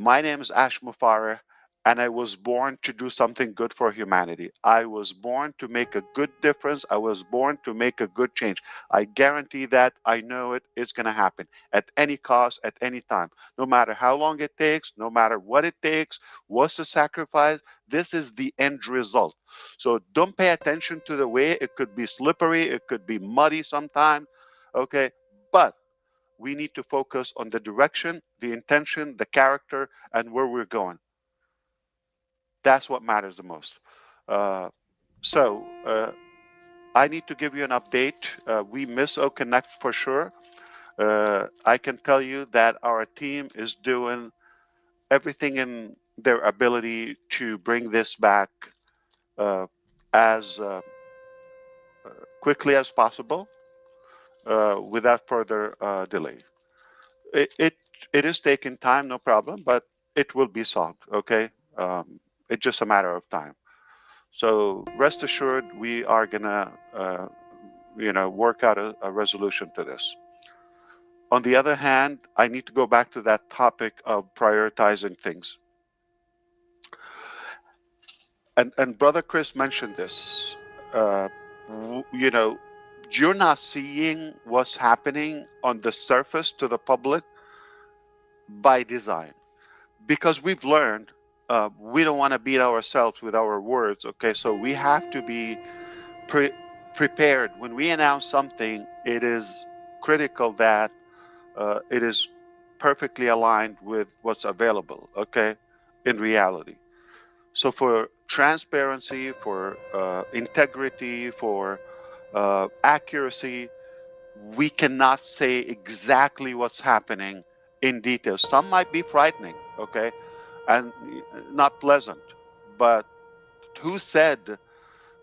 My name is Ash Mufareh, and I was born to do something good for humanity. I was born to make a good difference. I was born to make a good change. I guarantee that. I know it. It's going to happen at any cost, at any time. No matter how long it takes, no matter what it takes, what's the sacrifice, this is the end result. So don't pay attention to the way. It could be slippery, it could be muddy sometimes. Okay. But we need to focus on the direction, the intention, the character, and where we're going. That's what matters the most. Uh, so I need to give you an update. We miss O Connect for sure. I can tell you that our team is doing everything in their ability to bring this back uh, as quickly as possible without further delay. It, it it is taking time, no problem, but it will be solved. Okay, it's just a matter of time. So rest assured, we are gonna work out a resolution to this. On the other hand, I need to go back to that topic of prioritizing things. And brother Chris mentioned this. Uh, you know, you're not seeing what's happening on the surface to the public by design, because we've learned we don't want to beat ourselves with our words. Okay, so we have to be pre- prepared when we announce something. It is critical that it is perfectly aligned with what's available. Okay, in reality. So for transparency, for integrity, for accuracy, we cannot say exactly what's happening in detail. Some might be frightening, okay, and not pleasant. But who said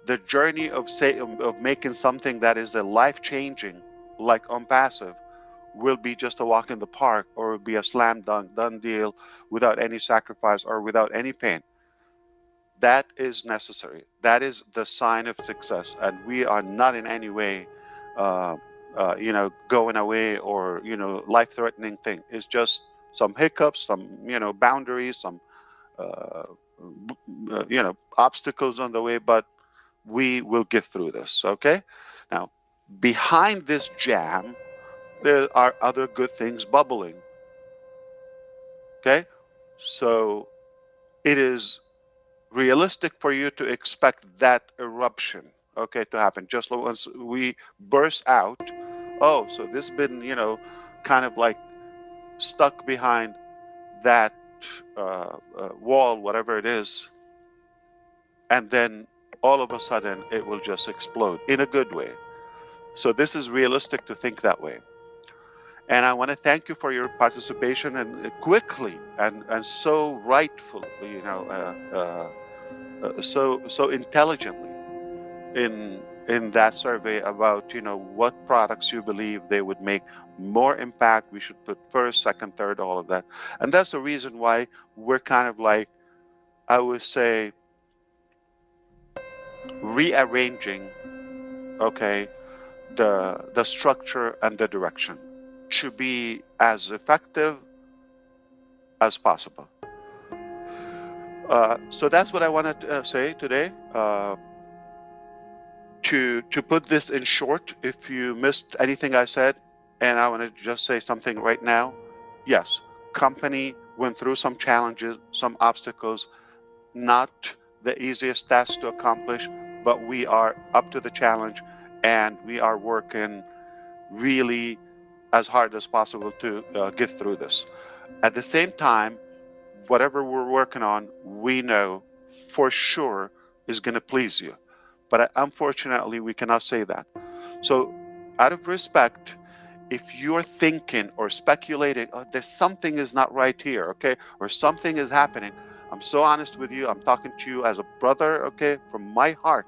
the journey of making something that is the life changing, like ONPASSIVE, will be just a walk in the park, or will be a slam dunk done deal without any sacrifice or without any pain? That is necessary. That is the sign of success, and we are not in any way, uh, going away or life-threatening thing. It's just some hiccups, some boundaries, some uh, obstacles on the way, but we will get through this. Okay. Now, behind this jam, there are other good things bubbling. Okay, so it is realistic for you to expect that eruption, okay, to happen just once we burst out. Oh, so this has been kind of like stuck behind that wall, whatever it is, and then all of a sudden it will just explode in a good way. So this is realistic to think that way. And I want to thank you for your participation, and quickly and so rightfully, so intelligently in that survey about what products you believe they would make more impact. We should put first, second, third, all of that, and that's the reason why we're kind of like, I would say, rearranging, okay, the structure and the direction to be as effective as possible. So that's what I wanted to say today. To put this in short, if you missed anything I said, and I want to just say something right now. Yes, company went through some challenges, some obstacles, not the easiest task to accomplish, but we are up to the challenge, and we are working really as hard as possible to get through this. At the same time, whatever we're working on, we know for sure is going to please you. But unfortunately, we cannot say that. So, out of respect, if you're thinking or speculating, oh, there's something is not right here, okay, or something is happening, I'm so honest with you. I'm talking to you as a brother, okay, from my heart,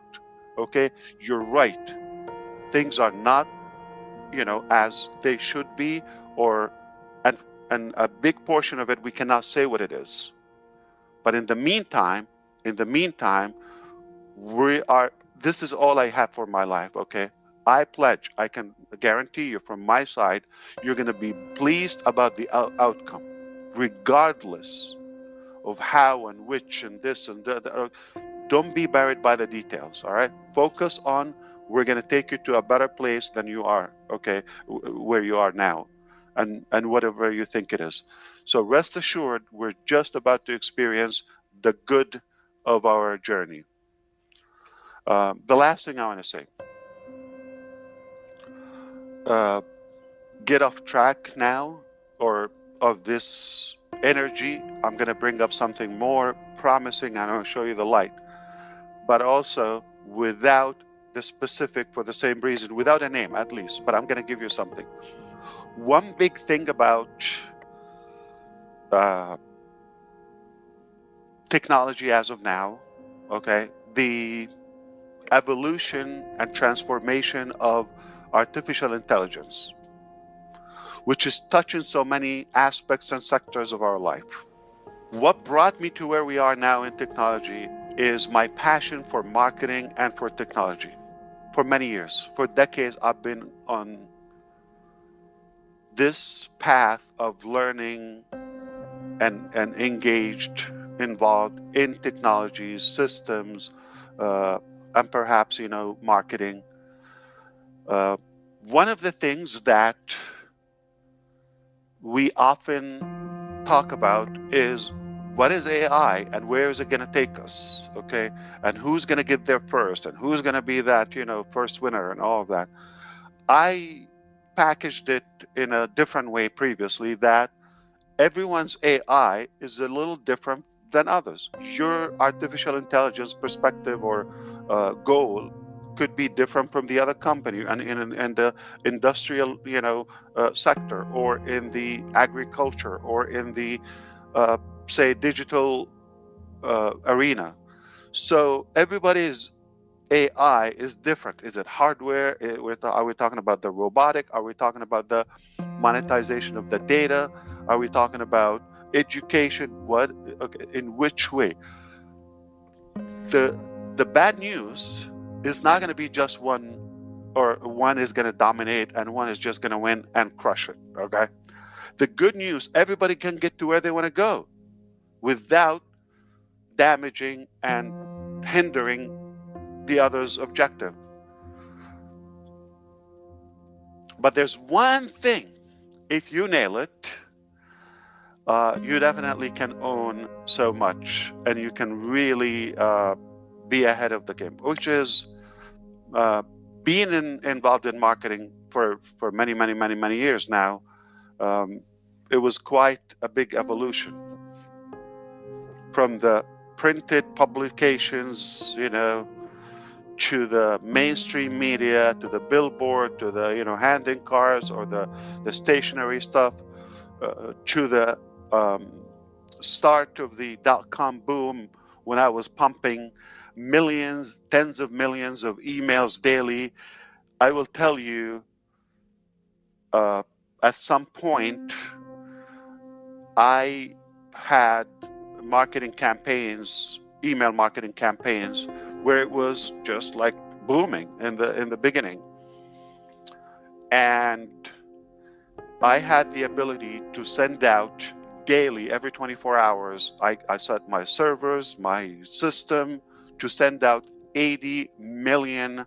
okay. You're right. Things are not, as they should be, or and and a big portion of it we cannot say what it is. But in the meantime, we are. This is all I have for my life. Okay, I pledge. I can guarantee you from my side, you're going to be pleased about the outcome, regardless. of how and which and this and that. Don't be buried by the details. All right. Focus on, we're going to take you to a better place than you are. Okay. Where you are now, and whatever you think it is. So rest assured, we're just about to experience the good of our journey. The last thing I want to say, uh, get off track now, or of this energy. I'm going to bring up something more promising. I'm going to show you the light, but also without the specific, for the same reason, without a name at least. But I'm going to give you something. One big thing about uh, technology as of now, okay, the evolution and transformation of artificial intelligence, which is touching so many aspects and sectors of our life. What brought me to where we are now in technology is my passion for marketing and for technology. For many years, for decades, I've been on this path of learning and engaged, involved in technologies, systems, uh, and perhaps, marketing. Uh, One of the things that we often talk about is, what is AI and where is it going to take us? Okay. And who's going to get there first and who's going to be that, first winner and all of that. I packaged it in a different way previously, that everyone's AI is a little different than others. Your artificial intelligence perspective or goal could be different from the other company, and in the industrial, sector, or in the agriculture, or in the uh, say digital arena. So everybody's AI is different. Is it hardware? Are we talking about the robotic? Are we talking about the monetization of the data? Are we talking about education? What? Okay, in which way? The the bad news is not going to be just one, or one is going to dominate and one is just going to win and crush it. Okay. The good news, everybody can get to where they want to go without damaging and hindering the other's objective. But there's one thing, if you nail it, you definitely can own so much, and you can really be ahead of the game, which is uh, being involved in marketing for many, many, many, many years now. Um, it was quite a big evolution from the printed publications, to the mainstream media, to the billboard, to the handing cards, or the stationery stuff, to the um, start of the dot-com boom, when I was pumping millions, tens of millions of emails daily. I will tell you, uh, at some point, I had marketing campaigns, email marketing campaigns, where it was just like booming in the beginning, and I had the ability to send out daily, every 24 hours. I set my servers, my system, to send out 80 million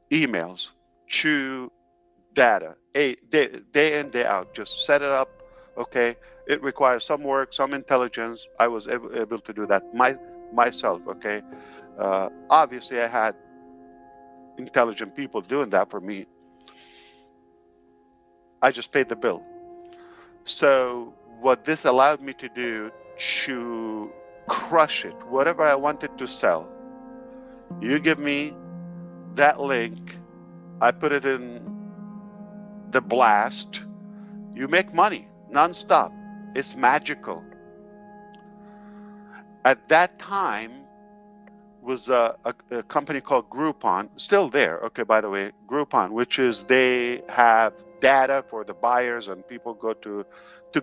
emails to data, day in, day out. Just set it up. Okay. It requires some work, some intelligence. I was able to do that myself. Okay. Obviously, I had intelligent people doing that for me. I just paid the bill. So what this allowed me to do, to crush it, whatever I wanted to sell, you give me that link, I put it in the blast, you make money nonstop. It's magical. At that time was a company called Groupon, still there. Okay, by the way, Groupon, which is, they have data for the buyers, and people go to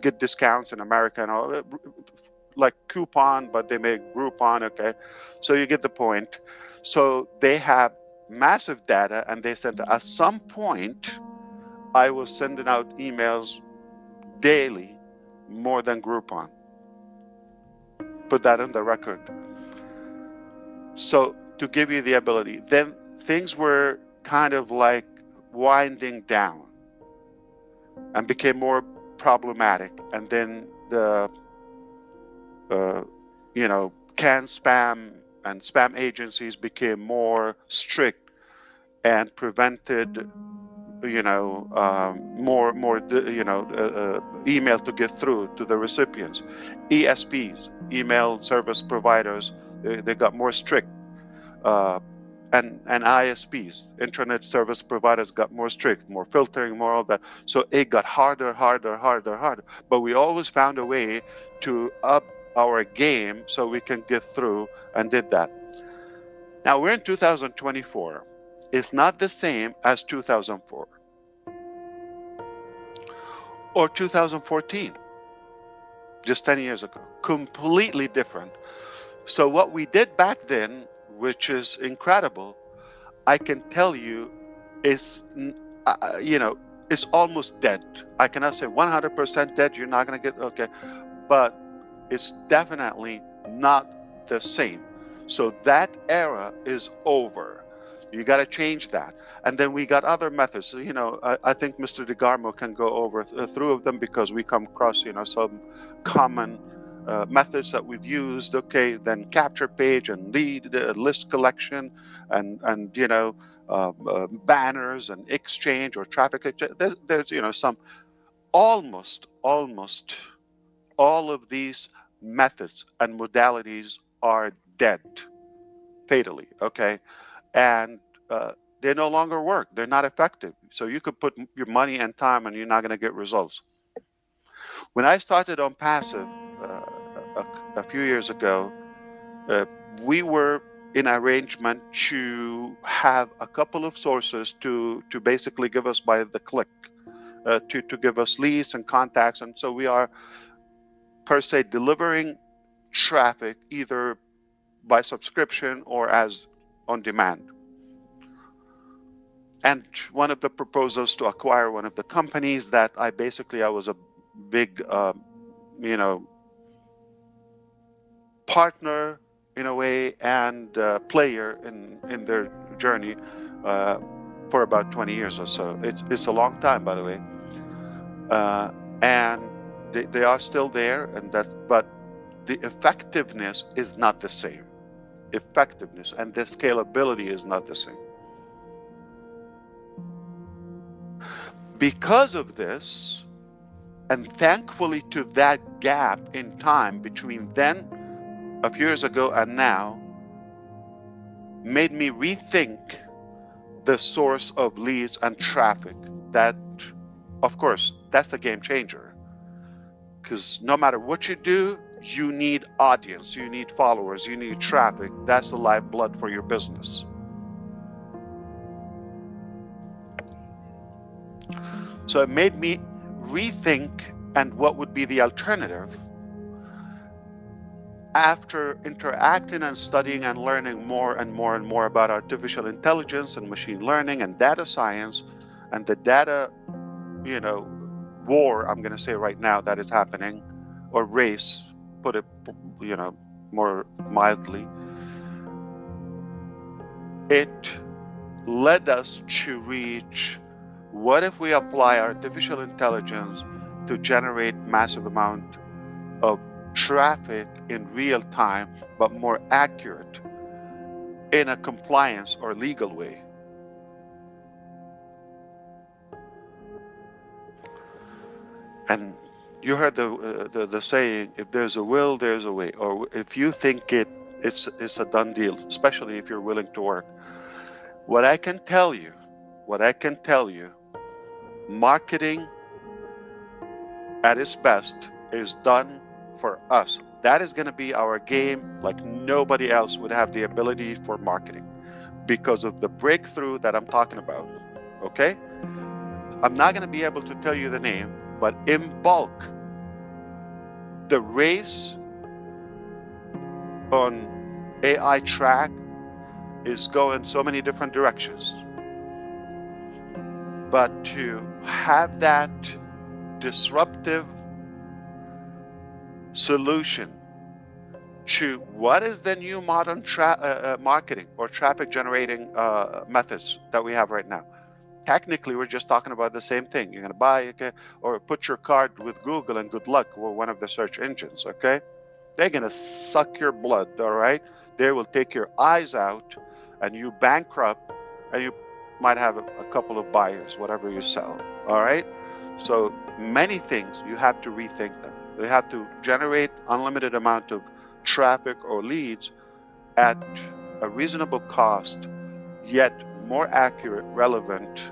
get discounts in America and all, like coupon, but they make Groupon. Okay, so you get the point. So they have massive data, and they said at some point I was sending out emails daily more than Groupon. put that on the record. So to give you the ability, then things were kind of like winding down and became more problematic. And then the, canned spam and spam agencies became more strict and prevented, more, email to get through to the recipients. ESPs, email service providers, they got more strict. Uh, and ISPs, internet service providers, got more strict, more filtering, more all that. So it got harder, harder, harder, harder. But we always found a way to up our game so we can get through, and did that. Now we're in 2024. It's not the same as 2004 or 2014, just 10 years ago. Completely different. So what we did back then, which is incredible, I can tell you, is it's almost dead. I cannot say 100% dead. You're not going to get, okay, but it's definitely not the same. So that era is over. You got to change that. And then we got other methods. So, I think Mr. DeGarmo can go over through of them, because we come across, some common methods that we've used. Okay, then capture page and lead list collection, and banners and exchange or traffic exchange. There's some almost all of these methods and modalities are dead fatally. Okay, and they no longer work. They're not effective. So you could put your money and time, and you're not going to get results. When I started on Passive a few years ago, uh, we were in arrangement to have a couple of sources to basically give us by the click, to give us leads and contacts. And so we are, per se, delivering traffic either by subscription or as on demand. And one of the proposals to acquire one of the companies that I was a big, partner in a way, and player in their journey for about 20 years or so. It's a long time, by the way, and they are still there, but the effectiveness is not the same. Effectiveness and the scalability is not the same. Because of this, and thankfully to that gap in time between then, a few years ago, and now, made me rethink the source of leads and traffic. That, of course, that's a game changer, because no matter what you do, you need audience, you need followers, you need traffic. That's the lifeblood for your business. So it made me rethink, and what would be the alternative. After interacting and studying and learning more and more and more about artificial intelligence and machine learning and data science, and the data, war, I'm going to say right now, that is happening, or race, put it, more mildly, it led us to reach, what if we apply artificial intelligence to generate massive amount of traffic in real time, but more accurate, in a compliance or legal way? And you heard the saying, if there's a will, there's a way. Or if you think it's a done deal, especially if you're willing to work. What I can tell you, marketing at its best is done for us. That is going to be our game, like nobody else would have the ability for marketing, because of the breakthrough that I'm talking about. Okay? I'm not going to be able to tell you the name, but in bulk, the race on AI track is going so many different directions. But to have that disruptive solution to what is the new modern marketing or traffic generating methods that we have right now. Technically, we're just talking about the same thing. You're going to buy, okay, or put your card with Google and good luck, or one of the search engines, okay? They're going to suck your blood, all right? They will take your eyes out and you bankrupt, and you might have a couple of buyers, whatever you sell, all right? So many things, you have to rethink them. You have to generate unlimited amount of traffic or leads at a reasonable cost, yet more accurate, relevant,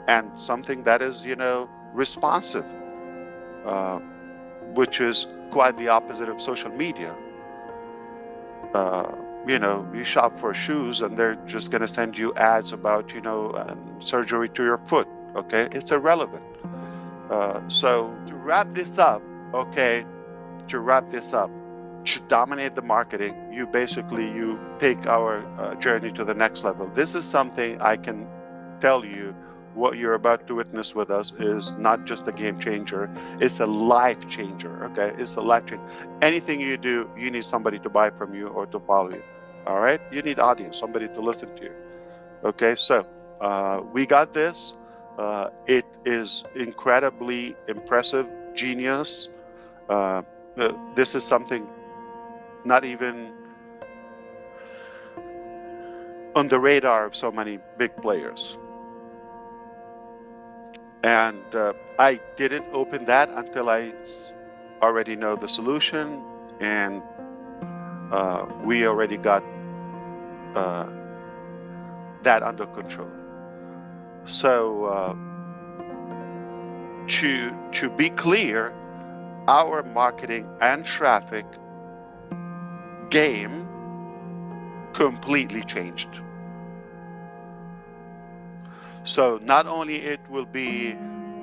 and something that is, responsive, uh, which is quite the opposite of social media. uh, you shop for shoes and they're just going to send you ads about, surgery to your foot. Okay, it's irrelevant. So to wrap this up, okay, to wrap this up, to dominate the marketing, you take our journey to the next level. This is something I can tell you. What you're about to witness with us is not just a game changer, it's a life changer. Okay, it's a life changer. Anything you do, you need somebody to buy from you or to follow you. All right, you need audience, somebody to listen to you. Okay, so we got this. It is incredibly impressive, genius. uh, this is something not even on the radar of so many big players. And I didn't open that until I already know the solution, and we already got uh, that under control. So to be clear, our marketing and traffic game completely changed. So not only it will be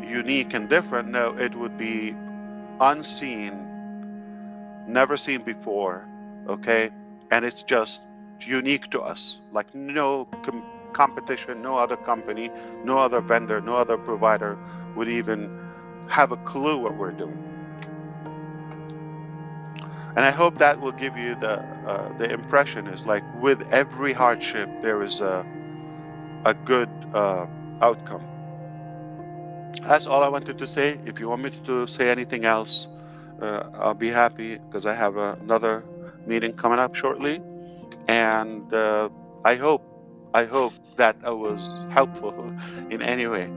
unique and different, no, it would be unseen, never seen before, okay? And it's just unique to us, like no competition, no other company, no other vendor, no other provider would even have a clue what we're doing. And I hope that will give you the impression is like with every hardship there is a good outcome. That's all I wanted to say. If you want me to say anything else, I'll be happy because I have another meeting coming up shortly. And I hope that I was helpful in any way.